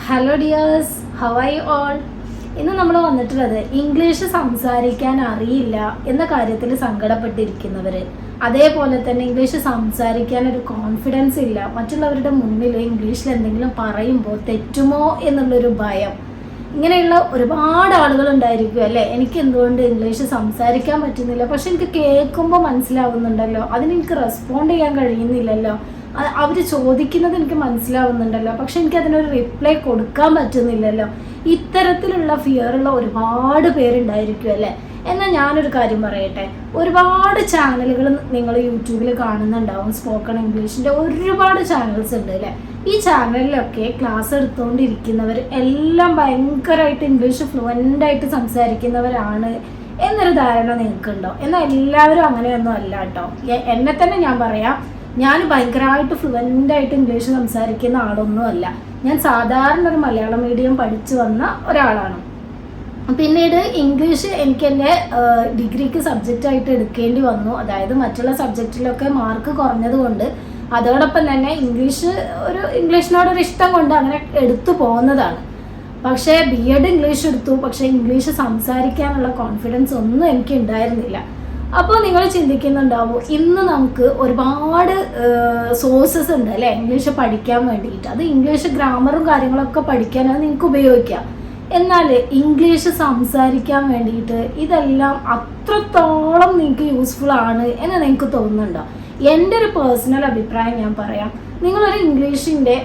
Hello dears, how are you all? ഇന്ന് നമ്മൾ വന്നിട്ടുള്ളത് ഇംഗ്ലീഷ് സംസാരിക്കാൻ അറിയില്ല എന്ന കാര്യത്തിൽ സങ്കടപ്പെട്ടിരിക്കുന്നവർ, അതേപോലെ തന്നെ ഇംഗ്ലീഷ് സംസാരിക്കാൻ ഒരു കോൺഫിഡൻസ് ഇല്ല, മറ്റുള്ളവരുടെ മുന്നിൽ ഇംഗ്ലീഷിൽ എന്തെങ്കിലും പറയുമ്പോൾ തെറ്റുമോ എന്നുള്ളൊരു ഭയം, ഇങ്ങനെയുള്ള ഒരുപാട് ആളുകൾ ഉണ്ടായിരിക്കും അല്ലേ. എനിക്ക് എന്തുകൊണ്ട് ഇംഗ്ലീഷ് സംസാരിക്കാൻ പറ്റുന്നില്ല, പക്ഷെ എനിക്ക് കേൾക്കുമ്പോൾ മനസ്സിലാവുന്നുണ്ടല്ലോ, അതിനെനിക്ക് റെസ്പോണ്ട് ചെയ്യാൻ കഴിയുന്നില്ലല്ലോ, അവർ ചോദിക്കുന്നത് എനിക്ക് മനസ്സിലാവുന്നുണ്ടല്ലോ, പക്ഷെ എനിക്ക് അതിനൊരു റിപ്ലൈ കൊടുക്കാൻ പറ്റുന്നില്ലല്ലോ. ഇത്തരത്തിലുള്ള ഫിയറുള്ള ഒരുപാട് പേരുണ്ടായിരിക്കും അല്ലേ. എന്നാൽ ഞാനൊരു കാര്യം പറയട്ടെ, ഒരുപാട് ചാനലുകൾ നിങ്ങൾ യൂട്യൂബിൽ കാണുന്നുണ്ടാവും. സ്പോക്കൺ ഇംഗ്ലീഷിൻ്റെ ഒരുപാട് ചാനൽസ് ഉണ്ട് അല്ലേ. ഈ ചാനലിലൊക്കെ ക്ലാസ് എടുത്തുകൊണ്ടിരിക്കുന്നവർ എല്ലാം ഭയങ്കരമായിട്ട് ഇംഗ്ലീഷ് ഫ്ലുവൻ്റായിട്ട് സംസാരിക്കുന്നവരാണ് എന്നൊരു ധാരണ നിങ്ങൾക്കുണ്ടോ? എന്നാൽ എല്ലാവരും അങ്ങനെയൊന്നും അല്ല കേട്ടോ. എന്നെ തന്നെ ഞാൻ പറയാം, ഞാൻ ഭയങ്കരമായിട്ട് ഫ്ലുവൻ്റായിട്ട് ഇംഗ്ലീഷ് സംസാരിക്കുന്ന ആളൊന്നുമല്ല. ഞാൻ സാധാരണ ഒരു മലയാളം മീഡിയം പഠിച്ചു വന്ന ഒരാളാണ്. പിന്നീട് ഇംഗ്ലീഷ് എനിക്ക് എൻ്റെ ഡിഗ്രിക്ക് സബ്ജക്റ്റായിട്ട് എടുക്കേണ്ടി വന്നു. അതായത് മറ്റുള്ള സബ്ജക്റ്റിലൊക്കെ മാർക്ക് കുറഞ്ഞതുകൊണ്ട്, അതോടൊപ്പം തന്നെ ഇംഗ്ലീഷിനോടൊരു ഇഷ്ടം കൊണ്ട് അങ്ങനെ എടുത്തു പോകുന്നതാണ്. പക്ഷേ BEd ഇംഗ്ലീഷ് എടുത്തു, പക്ഷേ ഇംഗ്ലീഷ് സംസാരിക്കാനുള്ള കോൺഫിഡൻസ് ഒന്നും എനിക്ക് ഉണ്ടായിരുന്നില്ല. അപ്പോൾ നിങ്ങൾ ചിന്തിക്കുന്നുണ്ടാവും, ഇന്ന് നമുക്ക് ഒരുപാട് സോഴ്സസ് ഉണ്ട് അല്ലേ ഇംഗ്ലീഷ് പഠിക്കാൻ വേണ്ടിയിട്ട്. അത് ഇംഗ്ലീഷ് ഗ്രാമറും കാര്യങ്ങളൊക്കെ പഠിക്കാനാണ് നിങ്ങൾക്ക് ഉപയോഗിക്കാം. എന്നാൽ ഇംഗ്ലീഷ് സംസാരിക്കാൻ വേണ്ടിയിട്ട് ഇതെല്ലാം അത്രത്തോളം നിങ്ങൾക്ക് യൂസ്ഫുൾ ആണ് എന്ന് നിങ്ങൾക്ക് തോന്നുന്നുണ്ടോ? എൻ്റെ ഒരു പേഴ്സണൽ അഭിപ്രായം ഞാൻ പറയാം. നിങ്ങളൊരു ഇംഗ്ലീഷിൻ്റെ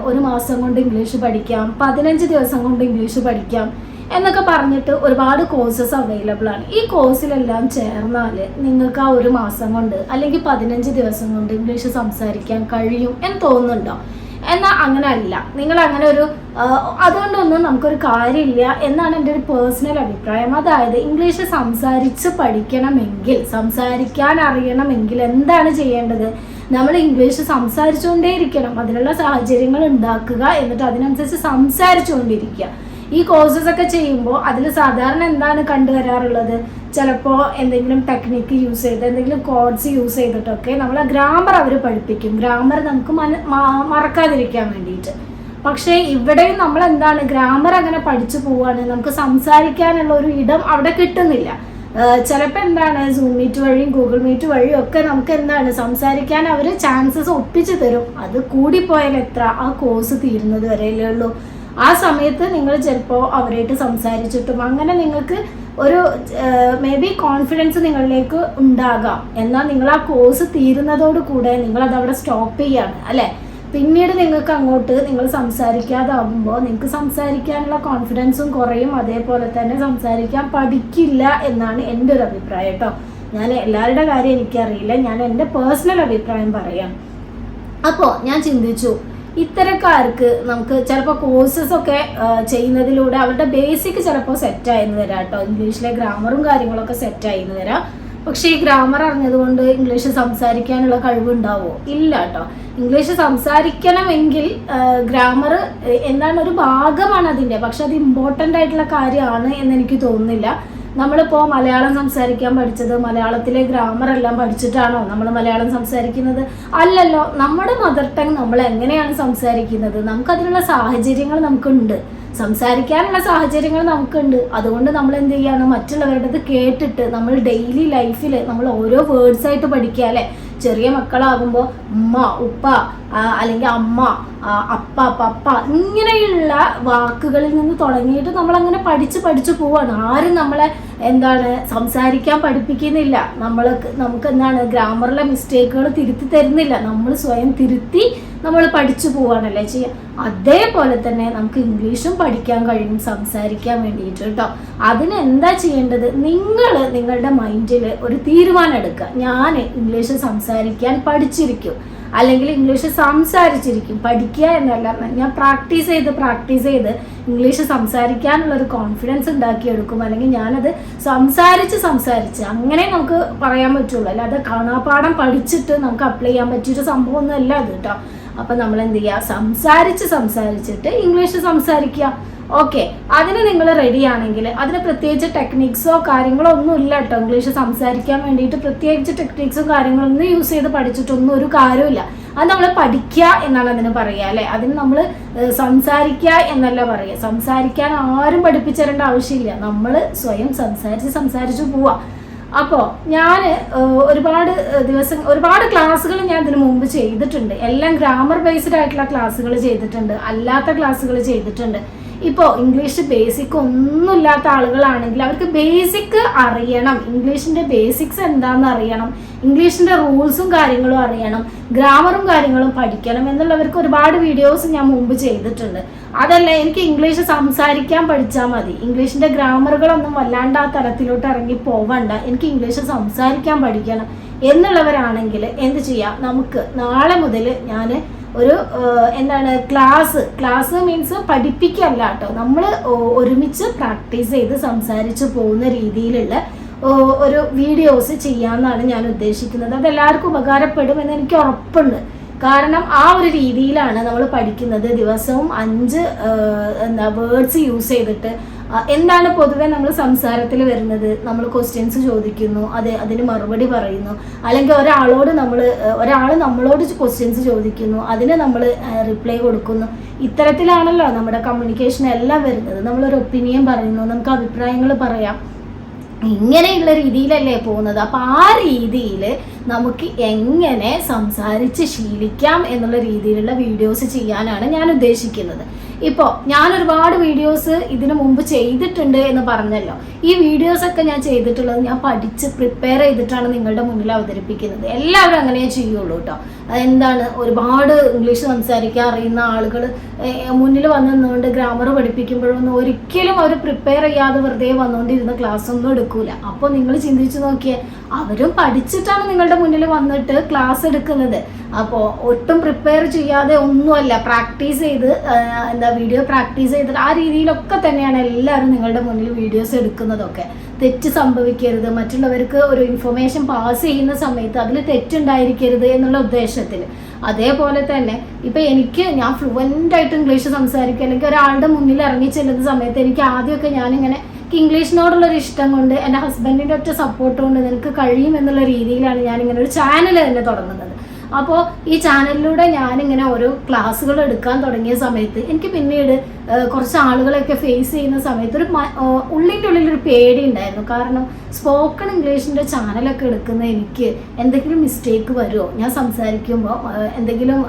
ഒരു മാസം കൊണ്ട് ഇംഗ്ലീഷ് പഠിക്കാം, 15 ദിവസം കൊണ്ട് ഇംഗ്ലീഷ് പഠിക്കാം എന്നൊക്കെ പറഞ്ഞിട്ട് ഒരുപാട് കോഴ്സസ് അവൈലബിൾ ആണ്. ഈ കോഴ്സിലെല്ലാം ചേർന്നാൽ നിങ്ങൾക്ക് ആ ഒരു മാസം കൊണ്ട് അല്ലെങ്കിൽ 15 ദിവസം കൊണ്ട് ഇംഗ്ലീഷ് സംസാരിക്കാൻ കഴിയും എന്ന് തോന്നുന്നുണ്ടോ? എന്നാൽ അങ്ങനെ അല്ല. നിങ്ങൾ അങ്ങനെ അതുകൊണ്ടൊന്നും നമുക്കൊരു കാര്യമില്ല എന്നാണ് എൻ്റെ ഒരു പേഴ്സണൽ അഭിപ്രായം. അതായത് ഇംഗ്ലീഷ് സംസാരിച്ച് പഠിക്കണമെങ്കിൽ, സംസാരിക്കാൻ അറിയണമെങ്കിൽ എന്താണ് ചെയ്യേണ്ടത്? നമ്മൾ ഇംഗ്ലീഷ് സംസാരിച്ചുകൊണ്ടേയിരിക്കണം, അതിനുള്ള സാഹചര്യങ്ങൾ ഉണ്ടാക്കുക, എന്നിട്ട് അതിനനുസരിച്ച് സംസാരിച്ചുകൊണ്ടിരിക്കുക. ഈ കോഴ്സസ് ഒക്കെ ചെയ്യുമ്പോൾ അതിൽ സാധാരണ എന്താണ് കണ്ടുവരാറുള്ളത്? ചിലപ്പോൾ എന്തെങ്കിലും ടെക്നിക്ക് യൂസ് ചെയ്ത്, എന്തെങ്കിലും കോഡ്സ് യൂസ് ചെയ്തിട്ടൊക്കെ നമ്മൾ ഗ്രാമർ അവർ പഠിപ്പിക്കും, ഗ്രാമർ നമുക്ക് മറക്കാതിരിക്കാൻ വേണ്ടിയിട്ട്. പക്ഷേ ഇവിടെയും നമ്മൾ എന്താണ്, ഗ്രാമർ അങ്ങനെ പഠിച്ചു പോവുകയാണ്, നമുക്ക് സംസാരിക്കാനുള്ള ഒരു ഇടം അവിടെ കിട്ടുന്നില്ല. ചിലപ്പോൾ എന്താണ്, സൂം മീറ്റ് വഴിയും ഗൂഗിൾ മീറ്റ് വഴിയും ഒക്കെ നമുക്ക് എന്താണ് സംസാരിക്കാൻ അവർ ചാൻസസ് ഒപ്പിച്ച് തരും. അത് കൂടിപ്പോയാൽ എത്ര, ആ കോഴ്സ് തീരുന്നത് വരെയല്ലേ ഉള്ളൂ. ആ സമയത്ത് നിങ്ങൾ ചിലപ്പോൾ അവരായിട്ട് സംസാരിച്ചിട്ടും അങ്ങനെ നിങ്ങൾക്ക് ഒരു മേ ബി കോൺഫിഡൻസ് നിങ്ങളിലേക്ക് ഉണ്ടാകാം. എന്നാൽ നിങ്ങൾ ആ കോഴ്സ് തീരുന്നതോടുകൂടെ നിങ്ങളതവിടെ സ്റ്റോപ്പ് ചെയ്യാണ് അല്ലേ. പിന്നീട് നിങ്ങൾക്ക് അങ്ങോട്ട് നിങ്ങൾ സംസാരിക്കാതാകുമ്പോൾ നിങ്ങൾക്ക് സംസാരിക്കാനുള്ള കോൺഫിഡൻസും കുറയും, അതേപോലെ തന്നെ സംസാരിക്കാൻ പഠിക്കില്ല എന്നാണ് എൻ്റെ ഒരു അഭിപ്രായം കേട്ടോ. ഞാൻ എല്ലാവരുടെ കാര്യം എനിക്കറിയില്ല, ഞാൻ എൻ്റെ പേഴ്സണൽ അഭിപ്രായം പറയാം. അപ്പോൾ ഞാൻ ചിന്തിച്ചു, ഇത്തരക്കാർക്ക് നമുക്ക് ചിലപ്പോൾ കോഴ്സസ് ഒക്കെ ചെയ്യുന്നതിലൂടെ അവരുടെ ബേസിക് ചിലപ്പോൾ സെറ്റായെന്ന് വരാം കേട്ടോ. ഇംഗ്ലീഷിലെ ഗ്രാമറും കാര്യങ്ങളൊക്കെ സെറ്റായെന്ന് വരാം. പക്ഷേ ഈ ഗ്രാമർ അറിഞ്ഞതുകൊണ്ട് ഇംഗ്ലീഷ് സംസാരിക്കാനുള്ള കഴിവുണ്ടാവുമോ? ഇല്ല കേട്ടോ. ഇംഗ്ലീഷ് സംസാരിക്കണമെങ്കിൽ ഗ്രാമർ എന്താണ് ഒരു ഭാഗമാണ് അതിൻ്റെ, പക്ഷെ അത് ഇമ്പോർട്ടൻ്റ് ആയിട്ടുള്ള കാര്യമാണ് എന്നെനിക്ക് തോന്നുന്നില്ല. നമ്മളിപ്പോൾ മലയാളം സംസാരിക്കാൻ പഠിച്ചത് മലയാളത്തിലെ ഗ്രാമർ എല്ലാം പഠിച്ചിട്ടാണോ നമ്മൾ മലയാളം സംസാരിക്കുന്നത്? അല്ലല്ലോ. നമ്മുടെ മദർ ടങ് നമ്മൾ എങ്ങനെയാണ് സംസാരിക്കുന്നത്, നമുക്കതിനുള്ള സാഹചര്യങ്ങൾ നമുക്കുണ്ട്, സംസാരിക്കാനുള്ള സാഹചര്യങ്ങൾ നമുക്കുണ്ട്. അതുകൊണ്ട് നമ്മൾ എന്ത് ചെയ്യാണ്, മറ്റുള്ളവരുടേത് കേട്ടിട്ട് നമ്മൾ ഡെയിലി ലൈഫിൽ നമ്മൾ ഓരോ വേർഡ്സായിട്ട് പഠിക്കുക അല്ലേ. ചെറിയ മക്കളാകുമ്പോൾ ഉമ്മ, ഉപ്പ, അല്ലെങ്കിൽ അമ്മ, അപ്പ, പപ്പ, ഇങ്ങനെയുള്ള വാക്കുകളിൽ നിന്ന് തുടങ്ങിയിട്ട് നമ്മളങ്ങനെ പഠിച്ച് പോവാണ്. ആരും നമ്മളെ സംസാരിക്കാൻ പഠിപ്പിക്കുന്നില്ല. നമുക്ക് ഗ്രാമറിലെ മിസ്റ്റേക്കുകൾ തിരുത്തി തരുന്നില്ല. നമ്മൾ സ്വയം തിരുത്തി നമ്മൾ പഠിച്ചു പോവാണല്ലേ ചെയ്യുക. അതേപോലെ തന്നെ നമുക്ക് ഇംഗ്ലീഷും പഠിക്കാൻ കഴിയും സംസാരിക്കാൻ വേണ്ടിയിട്ട് കേട്ടോ. അതിന് എന്താ ചെയ്യേണ്ടത്? നിങ്ങളുടെ മൈൻഡിൽ ഒരു തീരുമാനം എടുക്കുക. ഞാൻ ഇംഗ്ലീഷ് സംസാരിക്കാൻ പഠിച്ചിരിക്കും, അല്ലെങ്കിൽ ഇംഗ്ലീഷ് സംസാരിച്ചിരിക്കും. പഠിക്കുക എന്നല്ല, ഞാൻ പ്രാക്ടീസ് ചെയ്ത് ഇംഗ്ലീഷ് സംസാരിക്കാനുള്ളൊരു കോൺഫിഡൻസ് ഉണ്ടാക്കിയെടുക്കും, അല്ലെങ്കിൽ ഞാനത് സംസാരിച്ച് അങ്ങനെ നമുക്ക് പറയാൻ പറ്റുള്ളൂ. അല്ലാതെ കാണാപ്പാഠം പഠിച്ചിട്ട് നമുക്ക് അപ്ലൈ ചെയ്യാൻ പറ്റിയൊരു സംഭവമൊന്നും അല്ല അത് കേട്ടോ. അപ്പം നമ്മൾ എന്ത് ചെയ്യുക, സംസാരിച്ചിട്ട് ഇംഗ്ലീഷ് സംസാരിക്കുക. ഓക്കെ, അതിന് നിങ്ങൾ റെഡി ആണെങ്കിൽ അതിന് പ്രത്യേകിച്ച് ടെക്നിക്സോ കാര്യങ്ങളോ ഒന്നും ഇല്ല കേട്ടോ. ഇംഗ്ലീഷ് സംസാരിക്കാൻ വേണ്ടിയിട്ട് പ്രത്യേകിച്ച് ടെക്നിക്സും കാര്യങ്ങളൊന്നും യൂസ് ചെയ്ത് പഠിച്ചിട്ടൊന്നും ഒരു കാര്യമില്ല. അത് നമ്മൾ പഠിക്കുക എന്നാണ് അതിന് പറയുക അല്ലേ. അതിന് നമ്മൾ സംസാരിക്കുക എന്നല്ല പറയുക. സംസാരിക്കാൻ ആരും പഠിപ്പിച്ചു തരേണ്ട ആവശ്യമില്ല, നമ്മൾ സ്വയം സംസാരിച്ച് പോവാ. അപ്പോൾ ഞാൻ ഒരുപാട് ക്ലാസ്സുകൾ ഞാൻ ഇതിനു മുമ്പ് ചെയ്തിട്ടുണ്ട്. എല്ലാം ഗ്രാമർ ബേസ്ഡ് ആയിട്ടുള്ള ക്ലാസ്സുകൾ ചെയ്തിട്ടുണ്ട്, അല്ലാത്ത ക്ലാസ്സുകൾ ചെയ്തിട്ടുണ്ട്. ഇപ്പോൾ ഇംഗ്ലീഷ് ബേസിക് ഒന്നുമില്ലാത്ത ആളുകളാണെങ്കിൽ അവർക്ക് ബേസിക് അറിയണം, ഇംഗ്ലീഷിൻ്റെ ബേസിക്സ് എന്താണെന്ന് അറിയണം, ഇംഗ്ലീഷിൻ്റെ റൂൾസും കാര്യങ്ങളും അറിയണം, ഗ്രാമറും കാര്യങ്ങളും പഠിക്കണം എന്നുള്ളവർക്ക് ഒരുപാട് വീഡിയോസ് ഞാൻ മുമ്പ് ചെയ്തിട്ടുണ്ട്. അതല്ല എനിക്ക് ഇംഗ്ലീഷ് സംസാരിക്കാൻ പഠിച്ചാൽ മതി, ഇംഗ്ലീഷിൻ്റെ ഗ്രാമറുകളൊന്നും വല്ലാണ്ട് ആ തലത്തിലോട്ട് ഇറങ്ങി പോവണ്ട, എനിക്ക് ഇംഗ്ലീഷ് സംസാരിക്കാൻ പഠിക്കണം എന്നുള്ളവരാണെങ്കിൽ എന്ത് ചെയ്യാം, നമുക്ക് നാളെ മുതൽ ഞാൻ ഒരു ക്ലാസ് മീൻസ് പഠിപ്പിക്കല്ല കേട്ടോ, നമ്മൾ ഒരുമിച്ച് പ്രാക്ടീസ് ചെയ്ത് സംസാരിച്ച് പോകുന്ന രീതിയിലുള്ള ഒരു വീഡിയോസ് ചെയ്യാമെന്നാണ് ഞാൻ ഉദ്ദേശിക്കുന്നത്. അതെല്ലാവർക്കും ഉപകാരപ്പെടുമെന്ന് എനിക്ക് ഉറപ്പുണ്ട്. കാരണം ആ ഒരു രീതിയിലാണ് നമ്മൾ പഠിക്കുന്നത്. ദിവസവും 5 വേർഡ്സ് യൂസ് ചെയ്തിട്ട് എന്താണ് പൊതുവെ നമ്മൾ സംസാരത്തിൽ വരുന്നത്, നമ്മൾ ക്വസ്റ്റ്യൻസ് ചോദിക്കുന്നു, അതിന് മറുപടി പറയുന്നു, അല്ലെങ്കിൽ ഒരാൾ നമ്മളോട് ക്വസ്റ്റ്യൻസ് ചോദിക്കുന്നു, അതിന് നമ്മൾ റിപ്ലൈ കൊടുക്കുന്നു. ഇത്തരത്തിലാണല്ലോ നമ്മുടെ കമ്മ്യൂണിക്കേഷൻ എല്ലാം വരുന്നത്. നമ്മളൊരു ഒപ്പീനിയൻ പറയുന്നു, നമുക്ക് അഭിപ്രായങ്ങൾ പറയാം, ഇങ്ങനെയുള്ള രീതിയിലല്ലേ പോകുന്നത്. അപ്പം ആ രീതിയിൽ നമുക്ക് എങ്ങനെ സംസാരിച്ച് ശീലിക്കാം എന്നുള്ള രീതിയിലുള്ള വീഡിയോസ് ചെയ്യാനാണ് ഞാൻ ഉദ്ദേശിക്കുന്നത്. ഇപ്പോൾ ഞാൻ ഒരുപാട് വീഡിയോസ് ഇതിനു മുമ്പ് ചെയ്തിട്ടുണ്ട് എന്ന് പറഞ്ഞല്ലോ. ഈ വീഡിയോസൊക്കെ ഞാൻ ചെയ്തിട്ടുള്ളത് ഞാൻ പഠിച്ച് പ്രിപ്പയർ ചെയ്തിട്ടാണ് നിങ്ങളുടെ മുന്നിൽ അവതരിപ്പിക്കുന്നത്. എല്ലാവരും അങ്ങനെ ചെയ്യുള്ളൂ കേട്ടോ. എന്താണ്, ഒരുപാട് ഇംഗ്ലീഷ് സംസാരിക്കാൻ അറിയുന്ന ആളുകൾ മുന്നിൽ വന്നുകൊണ്ട് ഗ്രാമർ പഠിപ്പിക്കുമ്പോഴൊന്നും ഒരിക്കലും അവർ പ്രിപ്പയർ ചെയ്യാതെ വെറുതെ വന്നുകൊണ്ടിരുന്ന ക്ലാസ് ഒന്നും എടുക്കൂല. അപ്പോൾ നിങ്ങൾ ചിന്തിച്ച് നോക്കിയേ, അവരും പഠിച്ചിട്ടാണ് നിങ്ങളുടെ മുന്നിൽ വന്നിട്ട് ക്ലാസ് എടുക്കുന്നത്. അപ്പോൾ ഒട്ടും പ്രിപ്പയർ ചെയ്യാതെ ഒന്നുമല്ല, പ്രാക്ടീസ് ചെയ്ത് വീഡിയോ പ്രാക്ടീസ് ചെയ്തിട്ട് ആ രീതിയിലൊക്കെ തന്നെയാണ് എല്ലാവരും നിങ്ങളുടെ മുന്നിൽ വീഡിയോസ് എടുക്കുന്നതൊക്കെ. തെറ്റ് സംഭവിക്കരുത്, മറ്റുള്ളവർക്ക് ഒരു ഇൻഫർമേഷൻ പാസ് ചെയ്യുന്ന സമയത്ത് അതിൽ തെറ്റുണ്ടായിരിക്കരുത് എന്നുള്ള ഉദ്ദേശത്തിൽ. അതേപോലെ തന്നെ ഇപ്പം ഞാൻ ഫ്ലുവൻ്റ് ആയിട്ട് ഇംഗ്ലീഷ് സംസാരിക്കുക, അല്ലെങ്കിൽ ഒരാളുടെ മുന്നിൽ ഇറങ്ങി ചെല്ലുന്ന സമയത്ത് എനിക്ക് ആദ്യമൊക്കെ ഞാനിങ്ങനെ ഇംഗ്ലീഷിനോടുള്ളൊരു ഇഷ്ടം കൊണ്ട് എൻ്റെ ഹസ്ബൻഡിൻ്റെ ഒറ്റ സപ്പോർട്ട് കൊണ്ട് നിനക്ക് കഴിയും എന്നുള്ള രീതിയിലാണ് ഞാനിങ്ങനെ ഒരു ചാനൽ തന്നെ തുടങ്ങുന്നത്. അപ്പോൾ ഈ ചാനലിലൂടെ ഞാനിങ്ങനെ ഓരോ ക്ലാസ്സുകൾ എടുക്കാൻ തുടങ്ങിയ സമയത്ത് എനിക്ക് പിന്നീട് കുറച്ച് ആളുകളൊക്കെ ഫേസ് ചെയ്യുന്ന സമയത്ത് ഉള്ളിൻ്റെ ഉള്ളിലൊരു പേടി ഉണ്ടായിരുന്നു. കാരണം സ്പോക്കൺ ഇംഗ്ലീഷിൻ്റെ ചാനലൊക്കെ എടുക്കുന്ന എനിക്ക് എന്തെങ്കിലും മിസ്റ്റേക്ക് വരുമോ, ഞാൻ സംസാരിക്കുമ്പോൾ എന്തെങ്കിലും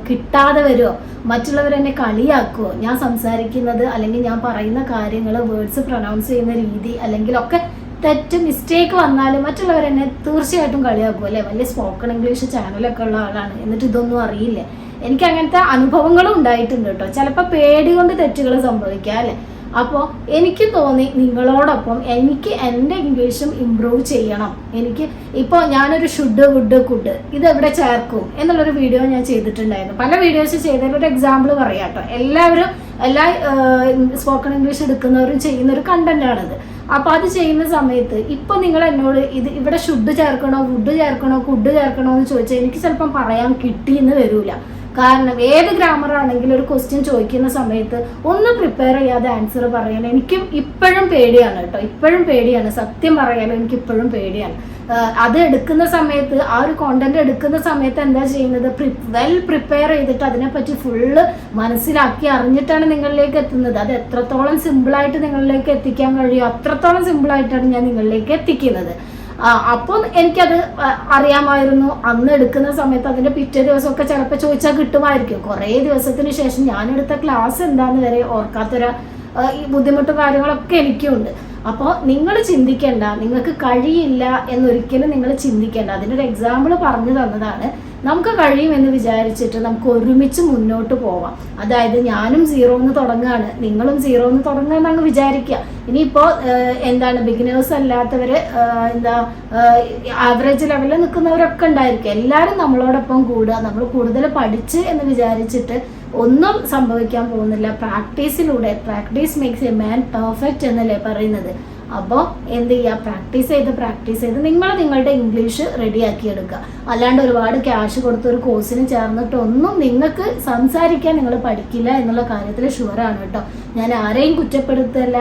കിട്ടാതെ വരുമോ, മറ്റുള്ളവരെന്നെ കളിയാക്കുമോ, ഞാൻ സംസാരിക്കുന്നത് അല്ലെങ്കിൽ ഞാൻ പറയുന്ന കാര്യങ്ങൾ വേർഡ്സ് പ്രൊനൗൺസ് ചെയ്യുന്ന രീതി അല്ലെങ്കിലൊക്കെ തെറ്റ് മിസ്റ്റേക്ക് വന്നാൽ മറ്റുള്ളവരെന്നെ തീർച്ചയായിട്ടും കളിയാക്കും അല്ലേ. വലിയ സ്പോക്കൺ ഇംഗ്ലീഷ് ചാനലൊക്കെ ഉള്ള ആളാണ്, എന്നിട്ട് ഇതൊന്നും അറിയില്ല. എനിക്ക് അങ്ങനത്തെ അനുഭവങ്ങളും ഉണ്ടായിട്ടുണ്ട് കേട്ടോ. ചിലപ്പോൾ പേടി കൊണ്ട് തെറ്റുകൾ സംഭവിക്കാം അല്ലേ. അപ്പോൾ എനിക്ക് തോന്നി നിങ്ങളോടൊപ്പം എനിക്ക് എൻ്റെ ഇംഗ്ലീഷും ഇമ്പ്രൂവ് ചെയ്യണം. ഇപ്പോൾ ഞാനൊരു ഷുഡ് വുഡ് കുഡ് ഇതെവിടെ ചേർക്കും എന്നുള്ളൊരു വീഡിയോ ഞാൻ ചെയ്തിട്ടുണ്ടായിരുന്നു. പല വീഡിയോസ് ചെയ്തതിലൊരു എക്സാമ്പിൾ പറയാം കേട്ടോ. എല്ലാ സ്പോക്കൺ ഇംഗ്ലീഷ് എടുക്കുന്നവരും ചെയ്യുന്നൊരു കണ്ടന്റാണത്. അപ്പോൾ അത് ചെയ്യുന്ന സമയത്ത് ഇപ്പോൾ നിങ്ങൾ എന്നോട് ഇവിടെ ഷുഡ് ചേർക്കണോ വുഡ് ചേർക്കണോ കുഡ് ചേർക്കണോ എന്ന് ചോദിച്ചാൽ എനിക്ക് ചിലപ്പം പറയാൻ കിട്ടിയെന്ന് വരില്ല. കാരണം ഏത് ഗ്രാമർ ആണെങ്കിലും ഒരു ക്വസ്റ്റ്യൻ ചോദിക്കുന്ന സമയത്ത് ഒന്ന് പ്രിപ്പയർ ചെയ്യാതെ ആൻസർ പറയാൻ എനിക്കും ഇപ്പോഴും പേടിയാണ് കേട്ടോ. ഇപ്പോഴും പേടിയാണ്, സത്യം പറയാലോ, എനിക്ക് ഇപ്പോഴും പേടിയാണ്. അത് എടുക്കുന്ന സമയത്ത്, ആ ഒരു കോണ്ടന്റ് എടുക്കുന്ന സമയത്ത് എന്താ ചെയ്യുന്നത്, വെൽ പ്രിപ്പയർ ചെയ്തിട്ട് അതിനെപ്പറ്റി ഫുള്ള് മനസ്സിലാക്കി അറിഞ്ഞിട്ടാണ് നിങ്ങളിലേക്ക് എത്തുന്നത്. അത് എത്രത്തോളം സിമ്പിളായിട്ട് നിങ്ങളിലേക്ക് എത്തിക്കാൻ കഴിയുമോ അത്രത്തോളം സിമ്പിളായിട്ടാണ് ഞാൻ നിങ്ങളിലേക്ക് എത്തിക്കുന്നത്. അപ്പോൾ എനിക്കത് അറിയാമായിരുന്നു. അന്ന് എടുക്കുന്ന സമയത്ത് അതിൻ്റെ പിറ്റേ ദിവസമൊക്കെ ചിലപ്പോൾ ചോദിച്ചാൽ കിട്ടുമായിരിക്കും. കുറേ ദിവസത്തിന് ശേഷം ഞാനെടുത്ത ക്ലാസ് എന്താണെന്ന് വരെ ഓർക്കാത്തൊരു ഈ ബുദ്ധിമുട്ടും കാര്യങ്ങളൊക്കെ എനിക്കുണ്ട്. അപ്പോൾ നിങ്ങൾ ചിന്തിക്കേണ്ട, നിങ്ങൾക്ക് കഴിയില്ല എന്നൊരിക്കലും നിങ്ങൾ ചിന്തിക്കേണ്ട. അതിനൊരു എക്സാമ്പിൾ പറഞ്ഞു തന്നതാണ്. നമുക്ക് കഴിയുമെന്ന് വിചാരിച്ചിട്ട് നമുക്ക് ഒരുമിച്ച് മുന്നോട്ട് പോവാം. അതായത് ഞാനും 0 തുടങ്ങുകയാണ്, നിങ്ങളും 0 തുടങ്ങുകയെന്ന് അങ്ങ് വിചാരിക്കുക. ഇനിയിപ്പോൾ ബിഗിനേഴ്സ് അല്ലാത്തവർ ആവറേജ് ലെവലിൽ നിൽക്കുന്നവരൊക്കെ ഉണ്ടായിരിക്കും. എല്ലാവരും നമ്മളോടൊപ്പം കൂടുക, നമ്മൾ കൂടുതൽ പഠിച്ച് എന്ന് വിചാരിച്ചിട്ട് ഒന്നും സംഭവിക്കാൻ പോകുന്നില്ല. പ്രാക്ടീസിലൂടെ, practice makes a man perfect എന്നല്ലേ പറയുന്നത്. അപ്പോൾ എന്ത് ചെയ്യുക, പ്രാക്ടീസ് ചെയ്ത് നിങ്ങൾ നിങ്ങളുടെ ഇംഗ്ലീഷ് റെഡിയാക്കി എടുക്കുക. അല്ലാണ്ട് ഒരുപാട് ക്യാഷ് കൊടുത്ത് ഒരു കോഴ്സിന് ചേർന്നിട്ടൊന്നും നിങ്ങൾക്ക് സംസാരിക്കാൻ നിങ്ങൾ പഠിക്കില്ല എന്നുള്ള കാര്യത്തിൽ ഷുവറാണ് കേട്ടോ. ഞാൻ ആരെയും കുറ്റപ്പെടുത്തല്ല,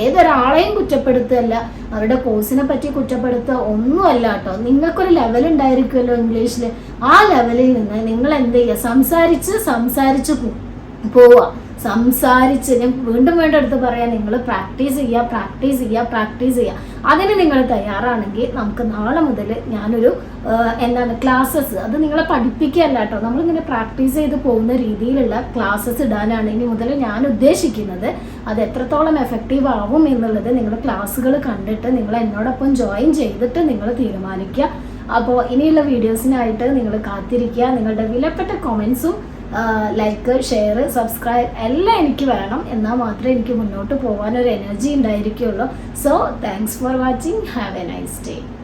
ഏതൊരാളെയും കുറ്റപ്പെടുത്തല്ല, അവരുടെ കോഴ്സിനെ പറ്റി കുറ്റപ്പെടുത്തുക ഒന്നുമല്ല കേട്ടോ. നിങ്ങൾക്കൊരു ലെവൽ ഉണ്ടായിരിക്കുമല്ലോ ഇംഗ്ലീഷിൽ, ആ ലെവലിൽ നിന്ന് നിങ്ങൾ എന്ത് ചെയ്യുക, സംസാരിച്ച് പോവുക. ഞാൻ വീണ്ടും എടുത്ത് പറയാം, നിങ്ങൾ പ്രാക്ടീസ് ചെയ്യുക. അതിന് നിങ്ങൾ തയ്യാറാണെങ്കിൽ നമുക്ക് നാളെ മുതൽ ഞാനൊരു ക്ലാസ്സസ്, അത് നിങ്ങളെ പഠിപ്പിക്കുകയല്ല കേട്ടോ, നമ്മളിങ്ങനെ പ്രാക്ടീസ് ചെയ്ത് പോകുന്ന രീതിയിലുള്ള ക്ലാസ്സസ് ഇടാനാണ് ഇനി മുതൽ ഞാൻ ഉദ്ദേശിക്കുന്നത്. അത് എത്രത്തോളം എഫക്റ്റീവ് ആവും എന്നുള്ളത് നിങ്ങൾ ക്ലാസ്സുകൾ കണ്ടിട്ട് നിങ്ങൾ എന്നോടൊപ്പം ജോയിൻ ചെയ്തിട്ട് നിങ്ങൾ തീരുമാനിക്കുക. അപ്പോൾ ഇനിയുള്ള വീഡിയോസിനായിട്ട് നിങ്ങൾ കാത്തിരിക്കുക. നിങ്ങളുടെ വിലപ്പെട്ട കമൻസും ലൈക്ക്, ഷെയർ, സബ്സ്ക്രൈബ് എല്ലാം എനിക്ക് വേണം. എന്നാൽ മാത്രമേ എനിക്ക് മുന്നോട്ട് പോകാനൊരു എനർജി ഉണ്ടായിരിക്കുള്ളൂ. So thanks for watching. Have a nice day.